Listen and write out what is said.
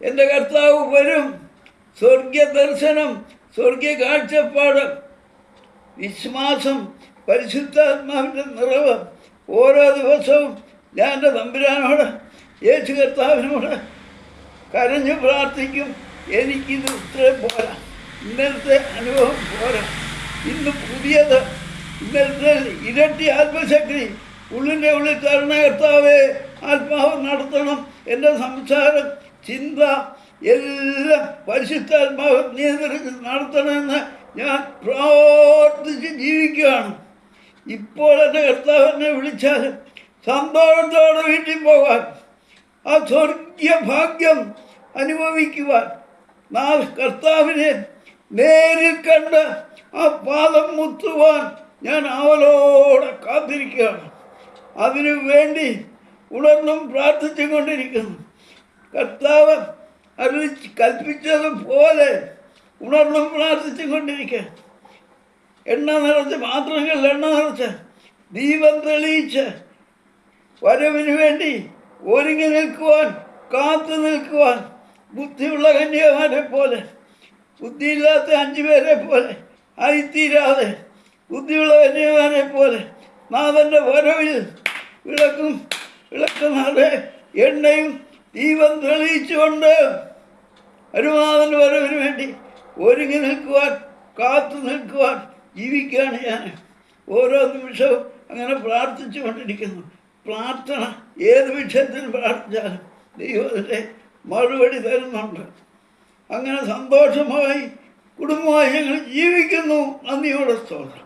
എൻ്റെ കർത്താവ് വരും. സ്വർഗീയ ദർശനം, സ്വർഗീയ കാഴ്ചപ്പാട്, വിശ്വാസം, പരിശുദ്ധാത്മാവിൻ്റെ നിറവ്. ഓരോ ദിവസവും ഞാൻ എൻ്റെ തമ്പുരാനോട്, യേശു കർത്താവിനോട് കരഞ്ഞു പ്രാർത്ഥിക്കും. എനിക്കിത് ഇത്രയും പോരാ, ഇന്നലത്തെ അനുഭവം പോരാ, ഇന്ന് പുതിയത്, ഇന്നലത്തെ ഇരട്ടി ആത്മശക്തി ഉള്ളിൻ്റെ ഉള്ളിൽ തരണ കർത്താവേ. ആത്മാവ് നടത്തണം. എൻ്റെ സംസാരം, ചിന്ത എല്ലാം പരിശുദ്ധാത്മാവ് നിയന്ത്രിച്ച് നടത്തണമെന്ന് ഞാൻ പ്രാർത്ഥിച്ച് ജീവിക്കുകയാണ്. ഇപ്പോൾ എൻ്റെ കർത്താവ് എന്നെ വിളിച്ചാൽ സന്തോഷത്തോടെ വീട്ടിൽ പോകാൻ, ആ സ്വർഗീയ ഭാഗ്യം അനുഭവിക്കുവാൻ, കർത്താവിനെ നേരിൽ കണ്ട് ആ പാദം മുത്തുവാൻ ഞാൻ ആവലോടെ കാത്തിരിക്കുകയാണ്. അതിനു വേണ്ടി ഉണർന്നും പ്രാർത്ഥിച്ചു കൊണ്ടിരിക്കുന്നു. കർത്താവ് കൽപ്പിച്ചതുപോലെ ഉണർന്നും പ്രാർത്ഥിച്ചു കൊണ്ടിരിക്കുക. എണ്ണ നിറച്ച്, പാത്രങ്ങളിൽ എണ്ണ നിറച്ച്, ദീപം തെളിയിച്ച് വരവിന് വേണ്ടി ഒരുങ്ങി നിൽക്കുവാൻ, കാത്തു നിൽക്കുവാൻ, ബുദ്ധിയുള്ള കന്യകമാരെ പോലെ, ബുദ്ധിയില്ലാത്ത 5 പേരെ പോലെ ആയിത്തീരാതെ ബുദ്ധിയുള്ള കന്യകമാരെ പോലെ നാഥൻ്റെ വരവിൽ വിളക്കുന്നാതെ എണ്ണയും ദീപം തെളിയിച്ചുകൊണ്ട് അരുനാഥൻ്റെ വരവിന് വേണ്ടി ഒരുങ്ങി നിൽക്കുവാൻ, കാത്തു നിൽക്കുവാൻ ജീവിക്കുകയാണ് ഞാൻ. ഓരോ നിമിഷവും അങ്ങനെ പ്രാർത്ഥിച്ചു കൊണ്ടിരിക്കുന്നു. പ്രാർത്ഥന ഏത് വിഷയത്തിൽ പ്രാർത്ഥിച്ചാലും ദൈവത്തിൻ്റെ മറുപടി തരുന്നുണ്ട്. അങ്ങനെ സന്തോഷമായി കുടുംബമായി ഞങ്ങൾ ജീവിക്കുന്നു. നന്ദിയോടെ സ്തോത്രം.